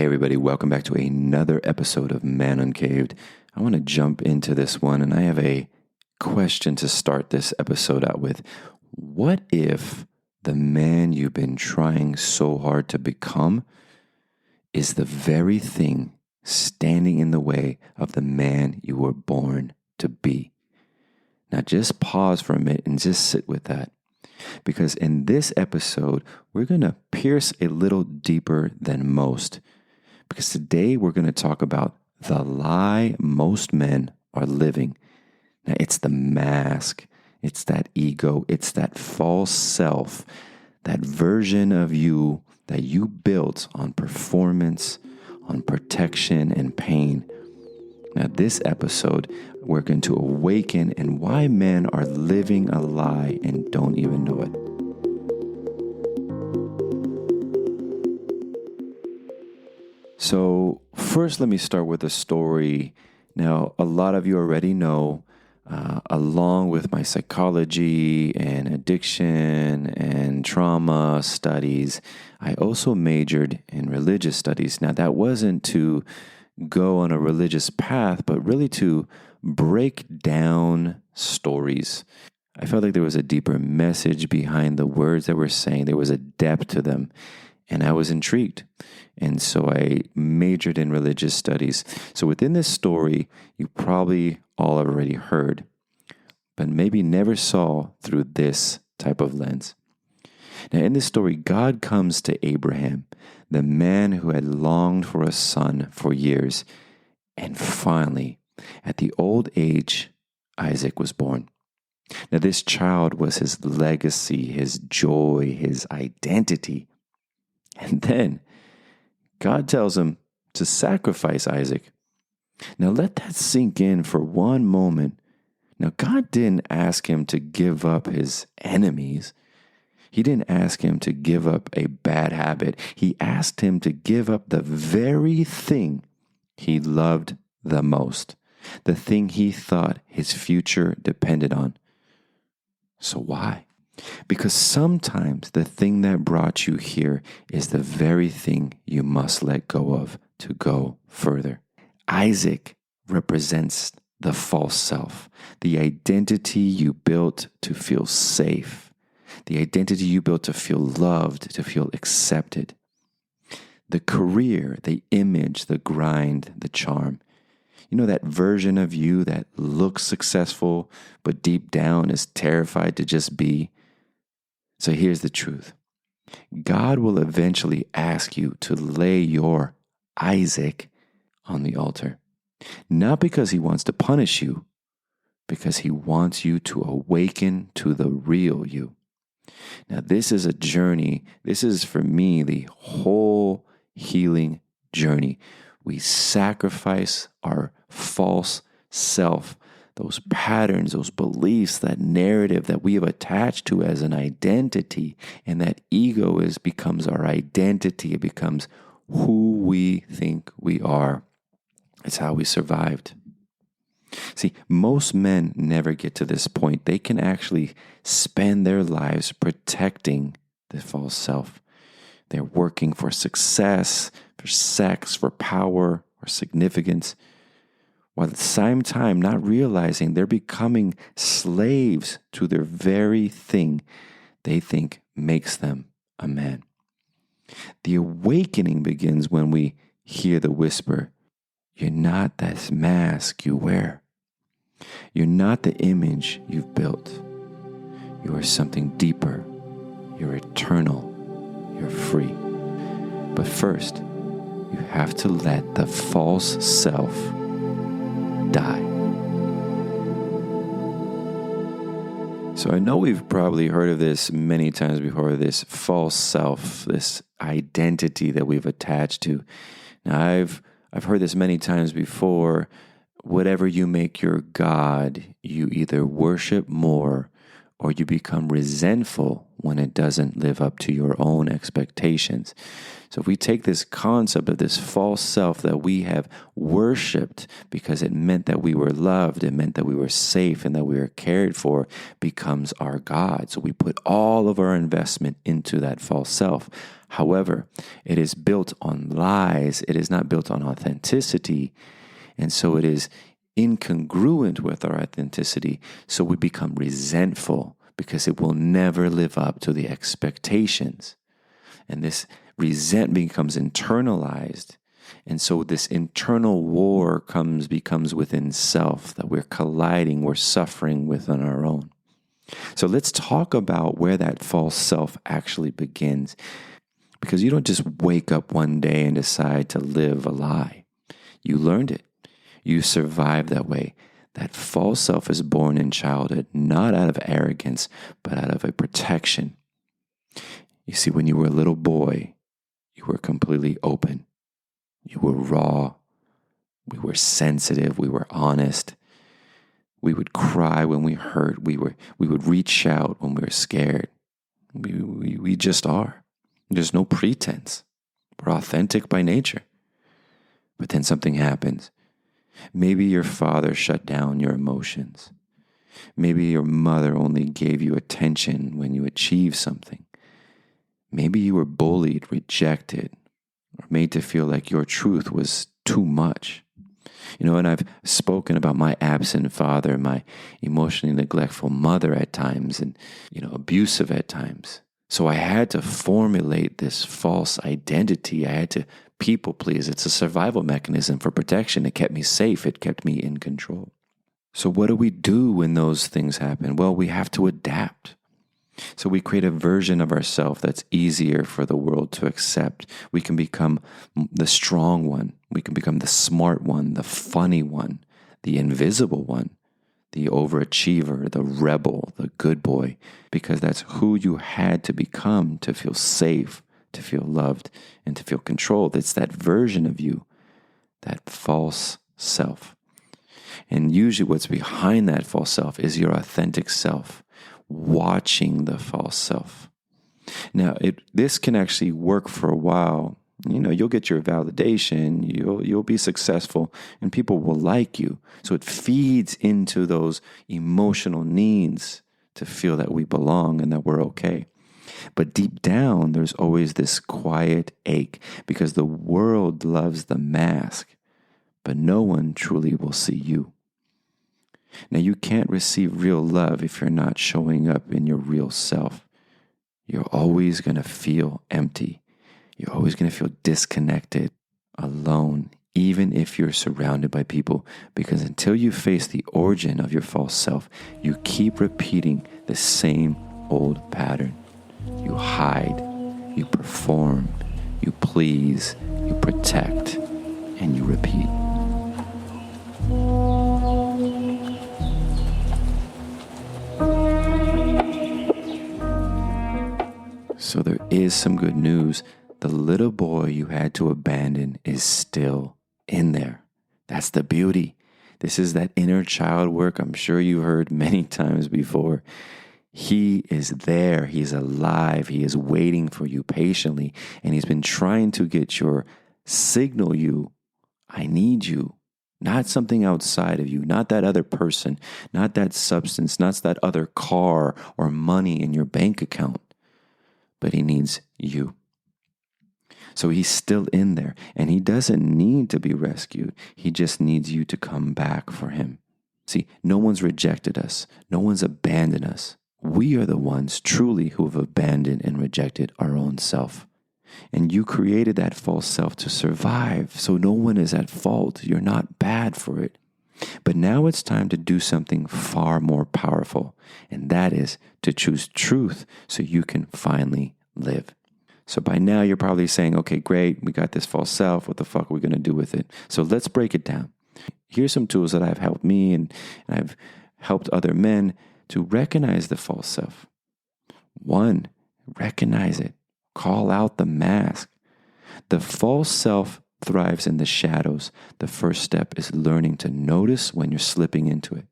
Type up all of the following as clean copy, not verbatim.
Hey everybody, welcome back to another episode of Man Uncaved. I want to jump into this one, and I have a question to start this episode out with. What if the man you've been trying so hard to become is the very thing standing in the way of the man you were born to be? Now just pause for a minute and just sit with that. Because in this episode, we're going to pierce a little deeper than most. Because today we're going to talk about the lie most men are living. Now, it's the mask. It's that ego. It's that false self, that version of you that you built on performance, on protection, and pain. Now, this episode, we're going to awaken and why men are living a lie and don't even know it. So first, let me start with a story. Now, a lot of you already know, along with my psychology and addiction and trauma studies, I also majored in religious studies. Now, that wasn't to go on a religious path, but really to break down stories. I felt like there was a deeper message behind the words that we're saying. There was a depth to them, and I was intrigued. And so I majored in religious studies. So within this story, you probably all have already heard, but maybe never saw through this type of lens. Now, in this story, God comes to Abraham, the man who had longed for a son for years. And finally, at the old age, Isaac was born. Now, this child was his legacy, his joy, his identity. And then God tells him to sacrifice Isaac. Now, let that sink in for one moment. Now, God didn't ask him to give up his enemies. He didn't ask him to give up a bad habit. He asked him to give up the very thing he loved the most, the thing he thought his future depended on. So why? Because sometimes the thing that brought you here is the very thing you must let go of to go further. Isaac represents the false self, the identity you built to feel safe, the identity you built to feel loved, to feel accepted. The career, the image, the grind, the charm. You know, that version of you that looks successful, but deep down is terrified to just be. So here's the truth. God will eventually ask you to lay your Isaac on the altar. Not because he wants to punish you, because he wants you to awaken to the real you. Now, this is a journey. This is, for me, the whole healing journey. We sacrifice our false self, those patterns, those beliefs, that narrative that we have attached to as an identity, and that ego becomes our identity. It becomes who we think we are. It's how we survived. See, most men never get to this point. They can actually spend their lives protecting the false self. They're working for success, for sex, for power, or significance, while at the same time not realizing they're becoming slaves to their very thing they think makes them a man. The awakening begins when we hear the whisper, "You're not that mask you wear. You're not the image you've built. You are something deeper. You're eternal. You're free. But first, you have to let the false self die." So I know we've probably heard of this many times before, this false self, this identity that we've attached to. Now, I've heard this many times before. Whatever you make your God, you either worship more or you become resentful when it doesn't live up to your own expectations. So if we take this concept of this false self that we have worshiped because it meant that we were loved, it meant that we were safe and that we were cared for, becomes our God. So we put all of our investment into that false self. However, it is built on lies. It is not built on authenticity. And so it is incongruent with our authenticity. So we become resentful because it will never live up to the expectations. And this resentment becomes internalized. And so this internal war becomes within self, that we're colliding, we're suffering within our own. So let's talk about where that false self actually begins. Because you don't just wake up one day and decide to live a lie. You learned it. You survived that way. That false self is born in childhood, not out of arrogance, but out of a protection. You see, when you were a little boy, you were completely open. You were raw. We were sensitive. We were honest. We would cry when we hurt. We would reach out when we were scared. We just are. There's no pretense. We're authentic by nature. But then something happens. Maybe your father shut down your emotions. Maybe your mother only gave you attention when you achieved something. Maybe you were bullied, rejected, or made to feel like your truth was too much. And I've spoken about my absent father, my emotionally neglectful mother at times, and, abusive at times. So I had to formulate this false identity. I had to people please. It's a survival mechanism for protection. It kept me safe. It kept me in control. So what do we do when those things happen? Well, we have to adapt. So we create a version of ourselves that's easier for the world to accept. We can become the strong one. We can become the smart one, the funny one, the invisible one, the overachiever, the rebel, the good boy, because that's who you had to become to feel safe, to feel loved, and to feel controlled. It's that version of you, that false self. And usually what's behind that false self is your authentic self, watching the false self. Now, this can actually work for a while. You'll get your validation, you'll be successful, and people will like you. So it feeds into those emotional needs to feel that we belong and that we're okay. But deep down, there's always this quiet ache because the world loves the mask, but no one truly will see you. Now, you can't receive real love if you're not showing up in your real self. You're always going to feel empty. You're always going to feel disconnected, alone, even if you're surrounded by people. Because until you face the origin of your false self, you keep repeating the same old pattern. You hide, you perform, you please, you protect, and you repeat. So there is some good news. The little boy you had to abandon is still in there. That's the beauty. This is that inner child work I'm sure you heard many times before. He is there. He's alive. He is waiting for you patiently. And he's been trying to signal you, I need you. Not something outside of you, not that other person, not that substance, not that other car or money in your bank account. But he needs you. So he's still in there, and he doesn't need to be rescued. He just needs you to come back for him. See, no one's rejected us. No one's abandoned us. We are the ones truly who have abandoned and rejected our own self. And you created that false self to survive, so no one is at fault. You're not bad for it. But now it's time to do something far more powerful, and that is to choose truth so you can finally live. So by now you're probably saying, okay, great, we got this false self. What the fuck are we going to do with it? So let's break it down. Here's some tools that have helped me and I've helped other men to recognize the false self. 1, recognize it. Call out the mask. The false self thrives in the shadows. The first step is learning to notice when you're slipping into it.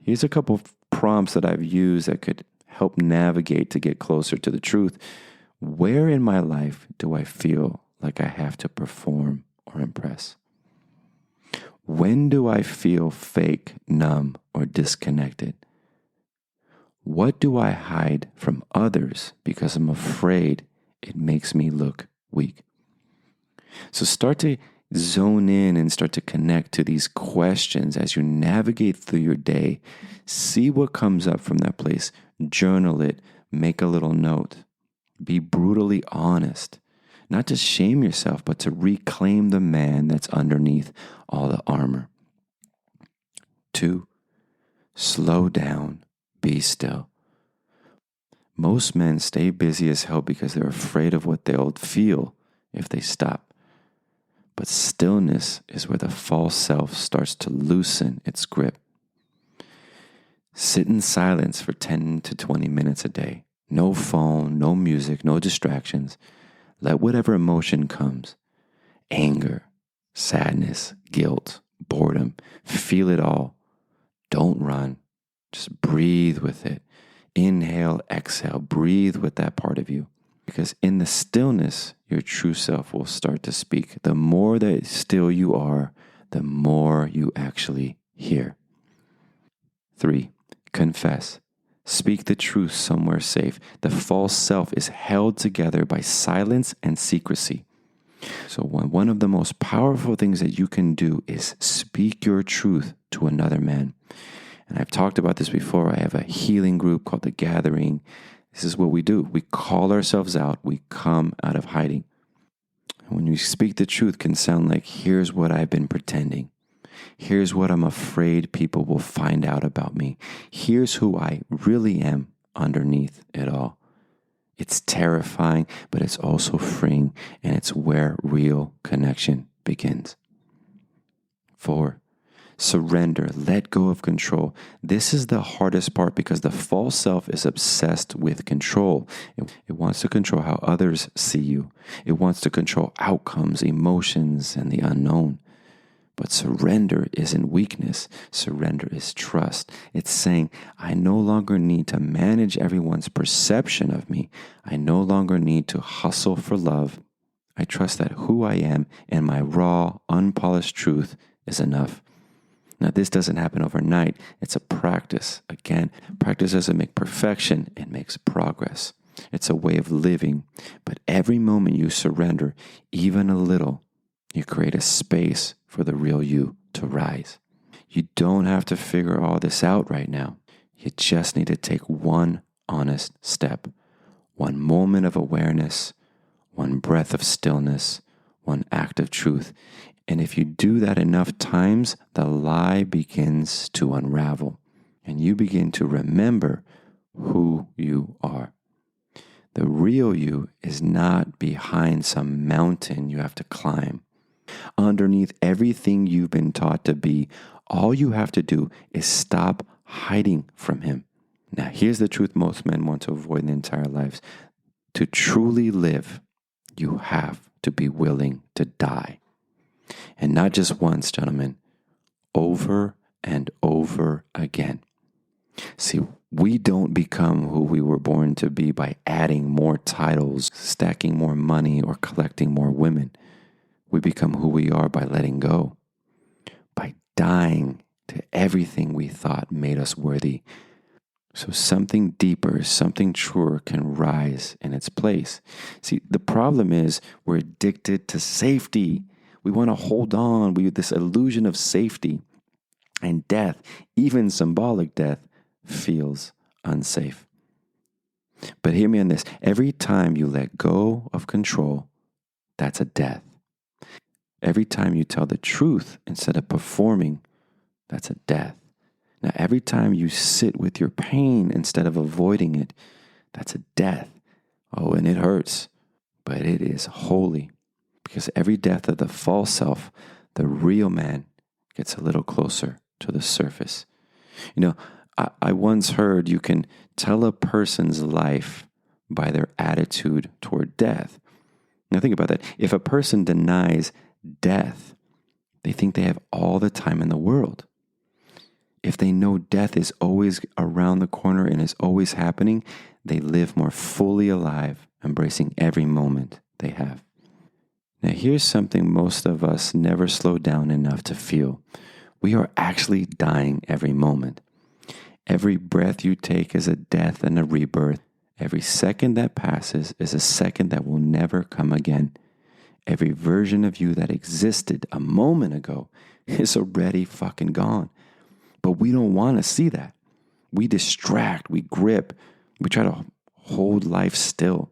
Here's a couple of prompts that I've used that could help navigate to get closer to the truth. Where in my life do I feel like I have to perform or impress? When do I feel fake, numb, or disconnected? What do I hide from others because I'm afraid it makes me look weak? So start to zone in and start to connect to these questions as you navigate through your day. See what comes up from that place. Journal it. Make a little note. Be brutally honest. Not to shame yourself, but to reclaim the man that's underneath all the armor. 2, slow down. Be still. Most men stay busy as hell because they're afraid of what they'll feel if they stop. But stillness is where the false self starts to loosen its grip. Sit in silence for 10 to 20 minutes a day. No phone, no music, no distractions. Let whatever emotion comes, anger, sadness, guilt, boredom, feel it all. Don't run. Just breathe with it. Inhale, exhale, breathe with that part of you. Because in the stillness, your true self will start to speak. The more that still you are, the more you actually hear. 3, confess. Speak the truth somewhere safe. The false self is held together by silence and secrecy. So one of the most powerful things that you can do is speak your truth to another man. And I've talked about this before. I have a healing group called The Gathering. This is what we do. We call ourselves out. We come out of hiding. And when you speak the truth, it can sound like, here's what I've been pretending. Here's what I'm afraid people will find out about me. Here's who I really am underneath it all. It's terrifying, but it's also freeing, and it's where real connection begins. 4, surrender. Let go of control. This is the hardest part because the false self is obsessed with control. It wants to control how others see you. It wants to control outcomes, emotions, and the unknown. But surrender isn't weakness. Surrender is trust. It's saying, I no longer need to manage everyone's perception of me. I no longer need to hustle for love. I trust that who I am and my raw, unpolished truth is enough. Now, this doesn't happen overnight. It's a practice. Again, practice doesn't make perfection. It makes progress. It's a way of living. But every moment you surrender, even a little, you create a space for the real you to rise. You don't have to figure all this out right now. You just need to take one honest step, one moment of awareness, one breath of stillness, one act of truth. And if you do that enough times, the lie begins to unravel and you begin to remember who you are. The real you is not behind some mountain you have to climb. Underneath everything you've been taught to be, all you have to do is stop hiding from him. Now, here's the truth most men want to avoid in their entire lives. To truly live, you have to be willing to die. And not just once, gentlemen, over and over again. See, we don't become who we were born to be by adding more titles, stacking more money, or collecting more women. We become who we are by letting go, by dying to everything we thought made us worthy. So something deeper, something truer can rise in its place. See, the problem is we're addicted to safety. We want to hold on. We have this illusion of safety, and death, even symbolic death, feels unsafe. But hear me on this. Every time you let go of control, that's a death. Every time you tell the truth instead of performing, that's a death. Now, every time you sit with your pain instead of avoiding it, that's a death. Oh, and it hurts, but it is holy. Because every death of the false self, the real man gets a little closer to the surface. You know, I once heard you can tell a person's life by their attitude toward death. Now think about that. If a person denies death, they think they have all the time in the world. If they know death is always around the corner and is always happening, they live more fully alive, embracing every moment they have. Now, here's something most of us never slow down enough to feel. We are actually dying every moment. Every breath you take is a death and a rebirth. Every second that passes is a second that will never come again. Every version of you that existed a moment ago is already fucking gone. But we don't want to see that. We distract, we grip, we try to hold life still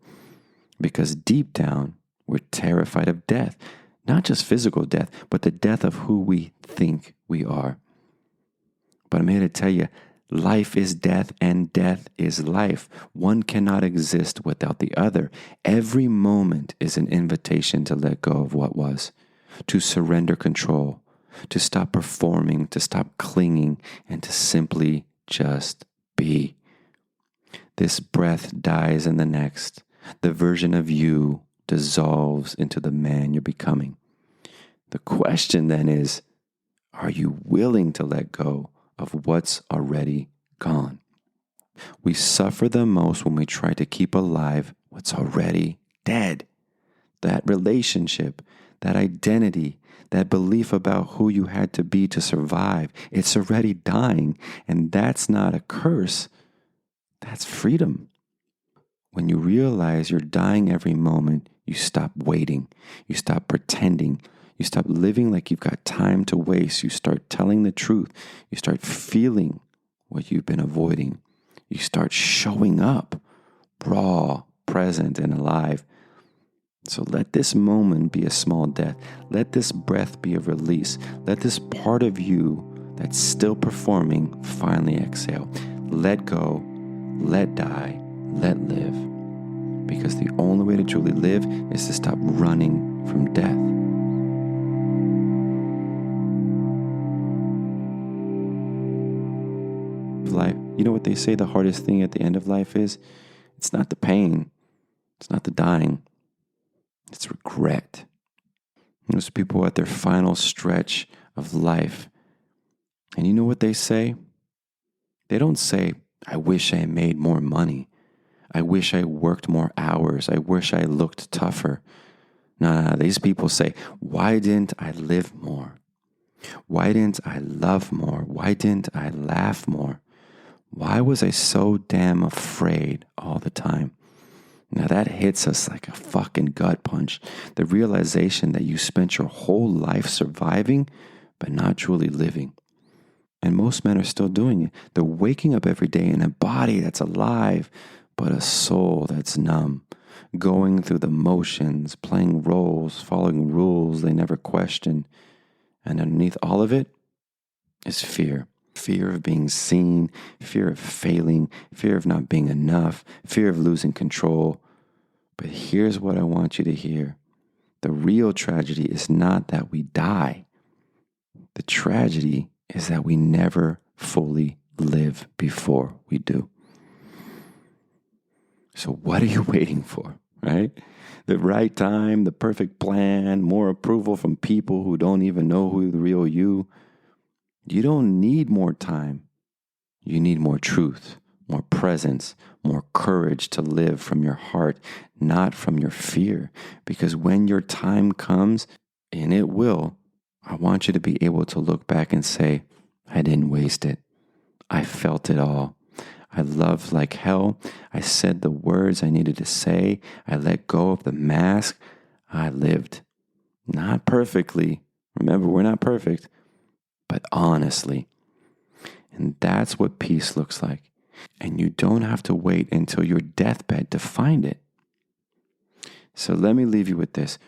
because deep down, we're terrified of death. Not just physical death, but the death of who we think we are. But I'm here to tell you, life is death and death is life. One cannot exist without the other. Every moment is an invitation to let go of what was, to surrender control, to stop performing, to stop clinging, and to simply just be. This breath dies in the next. The version of you dissolves into the man you're becoming. The question then is, are you willing to let go of what's already gone? We suffer the most when we try to keep alive what's already dead. That relationship, that identity, that belief about who you had to be to survive, it's already dying. And that's not a curse. That's freedom. When you realize you're dying every moment, you stop waiting. You stop pretending. You stop living like you've got time to waste. You start telling the truth. You start feeling what you've been avoiding. You start showing up, raw, present, and alive. So let this moment be a small death. Let this breath be a release. Let this part of you that's still performing finally exhale. Let go, let die, let live. Because the only way to truly live is to stop running from death. Life, you know what they say the hardest thing at the end of life is? It's not the pain. It's not the dying. It's regret. Those people at their final stretch of life. And you know what they say? They don't say, I wish I made more money. I wish I worked more hours. I wish I looked tougher. No, these people say, why didn't I live more? Why didn't I love more? Why didn't I laugh more? Why was I so damn afraid all the time? Now that hits us like a fucking gut punch. The realization that you spent your whole life surviving, but not truly living. And most men are still doing it. They're waking up every day in a body that's alive, but a soul that's numb. Going through the motions, playing roles, following rules they never question. And underneath all of it is fear. Fear of being seen, fear of failing, fear of not being enough, fear of losing control. But here's what I want you to hear. The real tragedy is not that we die. The tragedy is that we never fully live before we do. So what are you waiting for, right? The right time, the perfect plan, more approval from people who don't even know who the real you. You don't need more time. You need more truth, more presence, more courage to live from your heart, not from your fear. Because when your time comes, and it will, I want you to be able to look back and say, I didn't waste it. I felt it all. I loved like hell. I said the words I needed to say. I let go of the mask. I lived. Not perfectly. Remember, we're not perfect, but honestly. And that's what peace looks like. And you don't have to wait until your deathbed to find it. So let me leave you with this.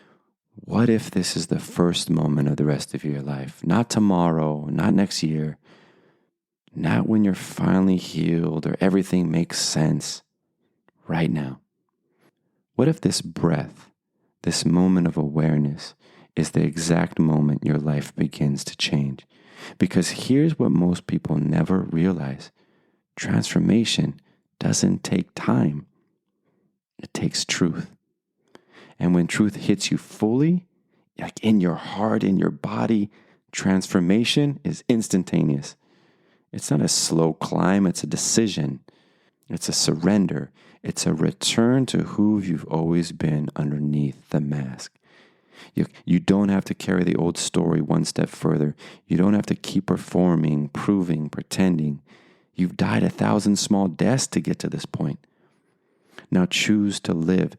What if this is the first moment of the rest of your life? Not tomorrow, not next year, not when you're finally healed or everything makes sense. Right now. What if this breath, this moment of awareness, is the exact moment your life begins to change? Because here's what most people never realize. Transformation doesn't take time. It takes truth. And when truth hits you fully, like in your heart, in your body, transformation is instantaneous. It's not a slow climb, it's a decision. It's a surrender. It's a return to who you've always been underneath the mask. You don't have to carry the old story one step further. You don't have to keep performing, proving, pretending. You've died 1,000 small deaths to get to this point. Now choose to live,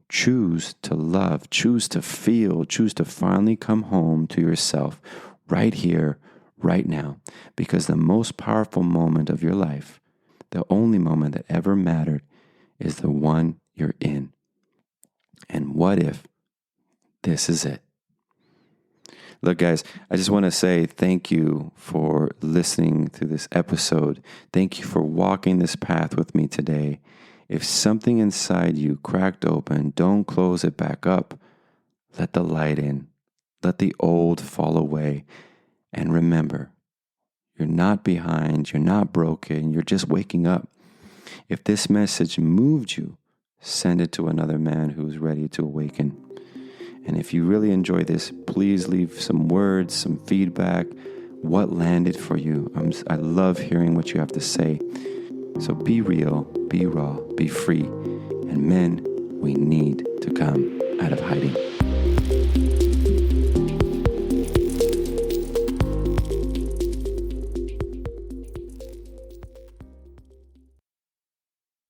choose to love, choose to feel, choose to finally come home to yourself right here, right now. Because the most powerful moment of your life, the only moment that ever mattered, is the one you're in. And what if this is it? Look, guys, I just want to say thank you for listening to this episode. Thank you for walking this path with me today. If something inside you cracked open, don't close it back up. Let the light in. Let the old fall away. And remember, you're not behind. You're not broken. You're just waking up. If this message moved you, send it to another man who's ready to awaken. And if you really enjoy this, please leave some words, some feedback. What landed for you? I love hearing what you have to say. So be real, be raw, be free. And men, we need to come out of hiding.